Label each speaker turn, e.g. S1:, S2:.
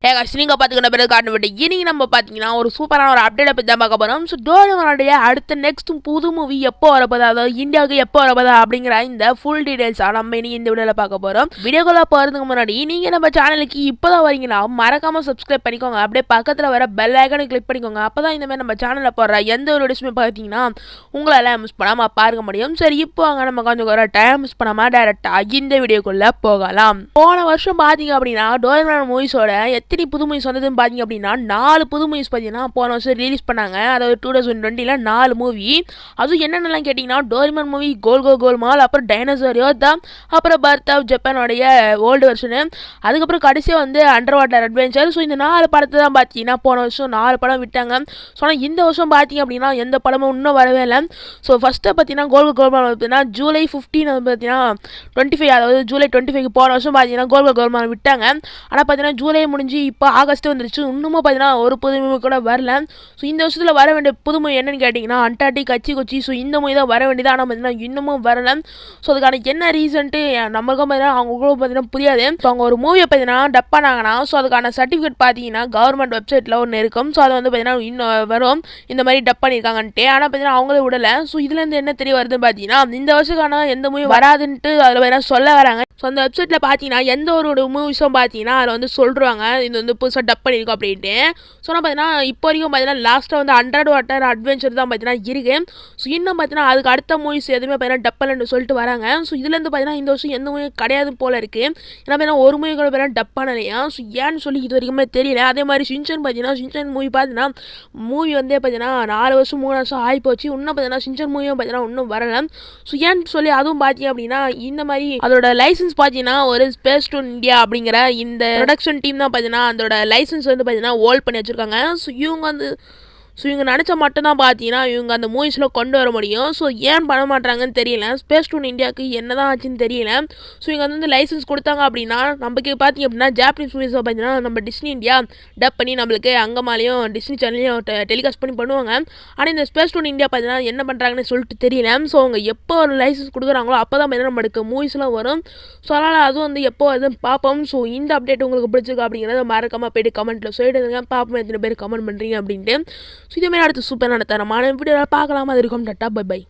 S1: நீங்க பாத்துக்கிற பிறகு காட்டு விட்டு இன்னைக்கு நம்ம பாத்தீங்கன்னா ஒரு சூப்பரான ஒரு அப்டேட் பத்தி தான் பார்க்க போறோம். ஸோ டோரேமானுடைய அடுத்த நெக்ஸ்ட் புது மூவி எப்போ வரப்போதா, அதாவது இந்தியாவுக்கு எப்போ வரப்போதா அப்படிங்கிற இந்த ஃபுல் டீடைல்ஸ் நம்ம இன்னைக்கு இந்த வீடியோல பார்க்க போறோம். வீடியோக்குள்ள போறதுக்கு முன்னாடி நீங்க நம்ம சேனலுக்கு இப்போதான் வரீங்கன்னா மறக்காம சப்ஸ்கிரைப் பண்ணிக்கோங்க. அப்படியே பக்கத்துல வர பெல் ஐக்கானை கிளிக் பண்ணிக்கோங்க. அப்பதான் இந்த மாதிரி நம்ம சேனல்ல போடுற எந்த ஒரு வீடியோஸுமே பாத்தீங்கன்னா உங்களால மிஸ் பண்ணாம பார்க்க முடியும். சரி, இப்போ அங்க நம்ம கொஞ்சம் ஒரு டைம் மிஸ் பண்ணாம டைரக்டா இந்த வீடியோக்குள்ள போகலாம். போன வருஷம் பாத்தீங்க அப்படின்னா டோரேமான் மூவிஸோட எத்தனை புது மூவிஸ் வந்ததுன்னு பார்த்தீங்க அப்படின்னா 4 புது மூவிஸ் பார்த்தீங்கன்னா போன வருஷம் ரிலீஸ் பண்ணாங்க. அதாவது 2020 4 மூவி. அதுவும் என்னென்னலாம் கேட்டிங்கன்னா டோரேமான் மூவி, கோல் கோல் கோல்மால், அப்புறம் டைனோசர் யோதா, அப்புறம் பர்த் ஆஃப் ஜப்பானோடைய ஓல்டு வெர்ஷனு, அதுக்கப்புறம் கடைசியாக வந்து அண்டர் வாட்டர் அட்வென்ச்சர். ஸோ இந்த 4 படத்தை தான் பார்த்தீங்கன்னா போன வருஷம் 4 படம் விட்டாங்க. ஸோ ஆனால் இந்த வருஷம் பார்த்தீங்க அப்படின்னா எந்த படமும் இன்னும் வரவே இல்லை. ஸோ ஃபஸ்ட்டு பார்த்தீங்கன்னா கோல் கோல் கோல்மால் பார்த்தீங்கன்னா ஜூலை 15 பார்த்தீங்கன்னா 25, அதாவது ஜூலை 25 போன வருஷம் பார்த்தீங்கன்னா கோல் கோல் கோல்மால் விட்டாங்க. ஆனால் பார்த்தீங்கன்னா ஜூலை முடிஞ்சு இப்போ ஆகஸ்ட் வந்துருச்சு. இன்னமும் பார்த்தீங்கன்னா ஒரு புது மூவி கூட வரல. ஸோ இந்த வருஷத்தில் வர வேண்டிய புது மூவி என்னன்னு கேட்டிங்கன்னா அண்டார்டிக், கச்சி கொச்சி. ஸோ இந்த மூவி தான் வர வேண்டியது. ஆனால் பார்த்தீங்கன்னா இன்னமும் வரல. ஸோ அதுக்கான என்ன ரீசன்ட்டு நம்மளுக்கும் பார்த்தீங்கன்னா அவங்களுக்கும் பார்த்தீங்கன்னா புரியாது. ஸோ அவங்க ஒரு மூவியை பார்த்தீங்கன்னா டப் பண்ணாங்கன்னா ஸோ அதுக்கான சர்டிஃபிகேட் பார்த்தீங்கன்னா கவர்மெண்ட் வெப்சைட்டில் ஒன்று இருக்கும். ஸோ அதை வந்து பார்த்தீங்கன்னா இன்னும் வரும் இந்த மாதிரி டப் பண்ணியிருக்காங்கன்ட்டு. ஆனால் பார்த்தீங்கன்னா அவங்களே விடலை. ஸோ இதுலேருந்து என்ன தெரிய வருதுன்னு பார்த்தீங்கன்னா இந்த வருஷக்கான எந்த மூவி வராதுன்ட்டு அதில் பார்த்தீங்கன்னா சொல்ல வராங்க. ஸோ அந்த வெப்சைட்டில் பார்த்தீங்கன்னா எந்த ஒரு மூவிஸும் பார்த்தீங்கன்னா அதில் வந்து சொல்லிடுவாங்க இது வந்து புதுசாக டப் பண்ணியிருக்கோம் அப்படின்ட்டு. ஸோ பார்த்தீங்கன்னா இப்போ வரைக்கும் பார்த்தீங்கன்னா லாஸ்ட்டாக வந்து அண்டர் வாட்டர் அட்வென்ச்சர் தான் பார்த்தீங்கன்னா இருக்கு. ஸோ இன்னும் பார்த்தீங்கன்னா அதுக்கு அடுத்த மூவிஸ் எதுவுமே பார்த்தீங்கன்னா டப் பண்ணலன்னு சொல்லிட்டு வராங்க. ஸோ இதுலேருந்து பார்த்தீங்கன்னா இந்த வருஷம் எந்த மூவி கிடையாது போல இருக்குது. ஏன்னா பார்த்தீங்கன்னா ஒரு மூவி கூட பார்த்தீங்கன்னா டப் பண்ணலையா. ஸோ ஏன்னு சொல்லி இது வரைக்குமே தெரியல. அதே மாதிரி ஷின்சான் பார்த்தீங்கன்னா ஷின்சான் மூவி பார்த்தீங்கன்னா மூவி வந்து பார்த்தீங்கன்னா 4 வருஷம் 3 வருஷம் ஆகி போச்சு. இன்னும் பார்த்தீங்கன்னா ஷின்சான் மூவியும் பார்த்தீங்கன்னா இன்னும் வரல. ஸோ ஏன்னு சொல்லி அதுவும் பார்த்தீங்க அப்படின்னா இந்த மாதிரி அதோட லைசன்ஸ் பார்த்தீங்கன்னா ஒரு ஸ்பேஸ் டூன் இந்தியா அப்படிங்கிற இந்த ப்ரொடக்ஷன் டீம் தான் பார்த்தீங்கன்னா அதோட லைசன்ஸ் வந்து பார்த்தீங்கன்னா ஹோல்ட் பண்ணி வச்சுருக்காங்க. ஸோ இவங்க நினச்சா மட்டும்தான் பார்த்தீங்கன்னா இவங்க அந்த மூவிஸில் கொண்டு வர முடியும். ஸோ ஏன் பண்ண மாட்டாங்கன்னு தெரியல. ஸ்பேஸ் டூன் இந்தியாவுக்கு என்ன தான் ஆச்சுன்னு தெரியல. ஸோ இவங்க வந்து லைசன்ஸ் கொடுத்தாங்க அப்படின்னா நமக்கு பார்த்தீங்க அப்படின்னா ஜாப்பனீஸ் மூவிஸை பார்த்தீங்கன்னா நம்ம டிஸ்னி இந்தியா டப் பண்ணி நம்மளுக்கு அங்கமாலையும் டிஸ்னி சேனல்லையும் டெலிகாஸ்ட் பண்ணுவாங்க. ஆனால் இந்த ஸ்பேஸ் டூன் இந்தியா பார்த்தீங்கன்னா என்ன பண்ணுறாங்கன்னு சொல்லிட்டு தெரியல. ஸோ அவங்க எப்போ ஒரு லைசன்ஸ் கொடுக்குறாங்களோ அப்போ தான் பார்த்தீங்கன்னா நம்மளுக்கு மூவிஸ்லாம் வரும். ஸோ அதனால் அதுவும் வந்து எப்போ அதுவும் பார்ப்போம். ஸோ இந்த அப்டேட் உங்களுக்கு பிடிச்சிருக்கு அப்படிங்கிறத மறக்காமல் போய்ட்டு கமெண்ட்டில் சொல்லிடுங்க. பார்ப்போம் எத்தனை பேர் கமெண்ட் பண்ணுறீங்க அப்படின்ட்டு. ஸோ இதே மாதிரி அடுத்து சூப்பரான தரமான வீடியோவில் பார்க்கலாமா? அது இருக்கும். Tata, bye by.